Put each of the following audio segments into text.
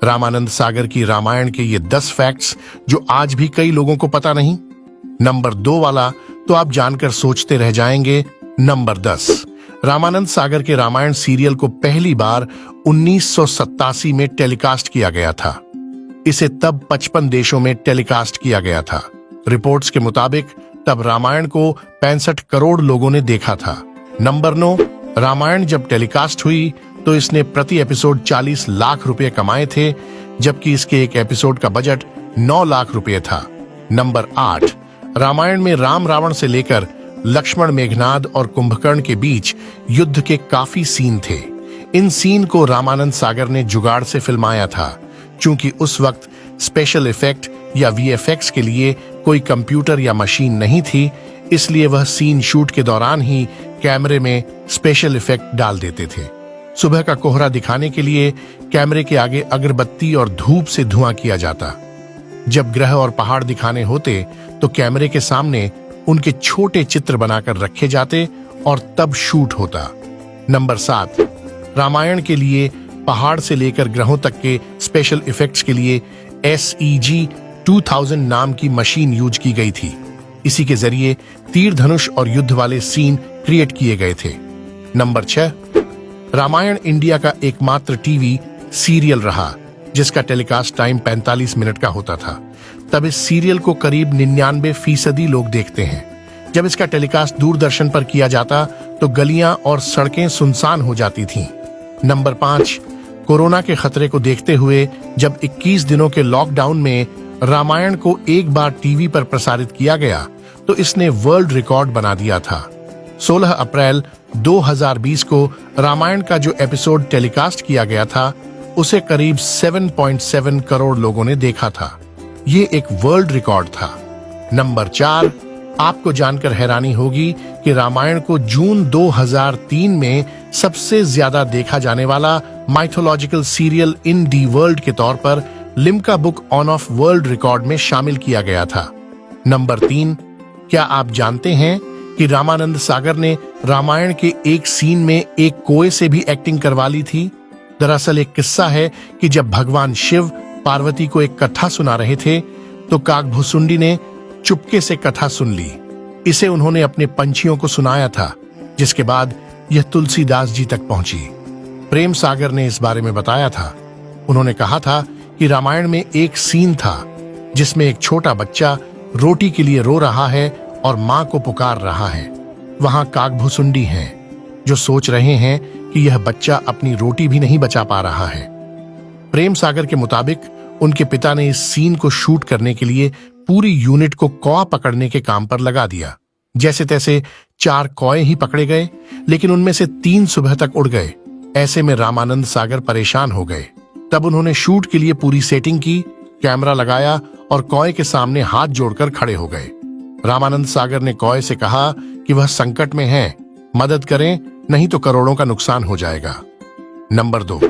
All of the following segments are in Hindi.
रामानंद सागर की रामायण के ये 10 फैक्ट्स जो आज भी कई लोगों को पता नहीं। नंबर 2 वाला तो आप जानकर सोचते रह जाएंगे। नंबर 10, रामानंद सागर के रामायण सीरियल को पहली बार 1987 में टेलीकास्ट किया गया था। इसे तब 55 देशों में टेलीकास्ट किया गया था। रिपोर्ट्स के मुताबिक तब रामायण को 65 करोड़ लोगों ने देखा था। नंबर 9, रामायण जब टेलीकास्ट हुई तो इसने प्रति एपिसोड 40 लाख रुपए कमाए थे, जबकि इसके एक एपिसोड का बजट 9 लाख रुपए था। नंबर 8, रामायण में राम रावण से लेकर लक्ष्मण मेघनाद और कुंभकर्ण के बीच युद्ध के काफी सीन थे। इन सीन को रामानंद सागर ने जुगाड़ से फिल्माया था। चूंकि उस वक्त स्पेशल इफेक्ट या वीएफएक्स के लिए कोई कंप्यूटर या मशीन नहीं थी, इसलिए वह सीन शूट के दौरान ही कैमरे में स्पेशल इफेक्ट डाल देते थे। सुबह का कोहरा दिखाने के लिए कैमरे के आगे अगरबत्ती और धूप से धुआं किया जाता। जब ग्रह और पहाड़ दिखाने होते तो कैमरे के सामने उनके छोटे चित्र बनाकर रखे जाते और तब शूट होता। नंबर 7, रामायण के लिए पहाड़ से लेकर ग्रहों तक के स्पेशल इफेक्ट्स के लिए SEG 2000 नाम की मशीन यूज की गई थी। इसी के जरिए तीर धनुष और युद्ध वाले सीन क्रिएट किए गए थे। नंबर 6, रामायण इंडिया का एकमात्र टीवी सीरियल रहा जिसका टेलीकास्ट टाइम 45 मिनट का होता था। तब इस सीरियल को करीब 99% लोग देखते हैं। जब इसका टेलीकास्ट दूरदर्शन पर किया जाता तो गलियां और सड़कें सुनसान हो जाती थीं। नंबर 5, कोरोना के खतरे को देखते हुए जब 21 दिनों के लॉकडाउन में रामायण को एक बार टीवी पर प्रसारित किया गया तो इसने वर्ल्ड रिकॉर्ड बना दिया था। 16 अप्रैल 2020 को रामायण का जो एपिसोड टेलीकास्ट किया गया था उसे करीब 7.7 करोड़ लोगों ने देखा था। ये एक वर्ल्ड रिकॉर्ड था। नंबर 4, आपको जानकर हैरानी होगी कि रामायण को जून 2003 में सबसे ज्यादा देखा जाने वाला mythological serial in the world के तौर पर Limca book on off world record में शामिल किया गया था। नंबर 3, क्या आप जानते हैं कि रामानंद सागर ने रामायण के एक सीन में एक कोए से भी एक्टिंग करवा ली थी? दरअसल एक किस्सा है कि जब भगवान शिव पार्वती को एक कथा सुना रहे थे तो काकभुसुंडी ने चुपके से कथा सुन ली। इसे उन्होंने अपने पंछियों को सुनाया था, जिसके बाद यह तुलसीदास जी तक पहुंची। प्रेम सागर ने इस बारे में बताया था। उन्होंने कहा था कि रामायण में एक सीन था जिसमें एक छोटा बच्चा रोटी के लिए रो रहा है और मां को पुकार रहा है। वहां काकभुसुंडी हैं जो सोच रहे हैं कि यह बच्चा अपनी रोटी भी नहीं बचा पा रहा है। प्रेम सागर के मुताबिक उनके पिता ने इस सीन को शूट करने के लिए पूरी यूनिट को कौआ पकड़ने के काम पर लगा दिया। जैसे तैसे 4 कौए ही पकड़े गए, लेकिन उनमें से 3 सुबह तक उड़ गए। ऐसे में रामानंद सागर परेशान हो गए। तब उन्होंने शूट के लिए पूरी सेटिंग की, कैमरा लगाया और कौए के सामने हाथ जोड़कर खड़े हो गए। रामानंद सागर ने कौए से कहा कि वह संकट में है, मदद करें, नहीं तो करोड़ों का नुकसान हो जाएगा। नंबर 2,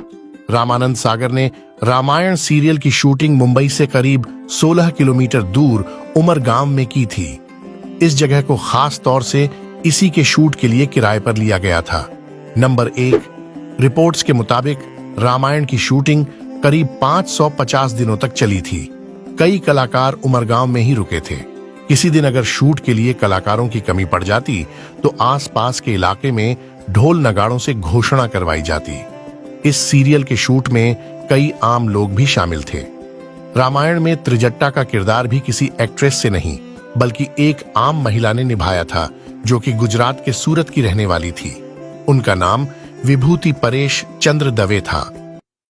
रामानंद सागर ने रामायण सीरियल की शूटिंग मुंबई से करीब 16 किलोमीटर दूर उमरगांव में की थी। इस जगह को खास तौर से इसी के शूट के लिए किराए पर लिया गया था। नंबर 1, रिपोर्ट्स के मुताबिक रामायण की शूटिंग करीब 550 दिनों तक चली थी। कई कलाकार उमरगांव में ही रुके थे। किसी दिन अगर शूट के लिए कलाकारों की कमी पड़ जाती तो आसपास के इलाके में ढोल नगाड़ों से घोषणा करवाई जाती। इस सीरियल के शूट में कई आम लोग भी शामिल थे। रामायण में त्रिजट्टा का किरदार भी किसी एक्ट्रेस से नहीं बल्कि एक आम महिला ने निभाया था, जो कि गुजरात के सूरत की रहने वाली थी। उनका नाम विभूति परेश चंद्र दवे था।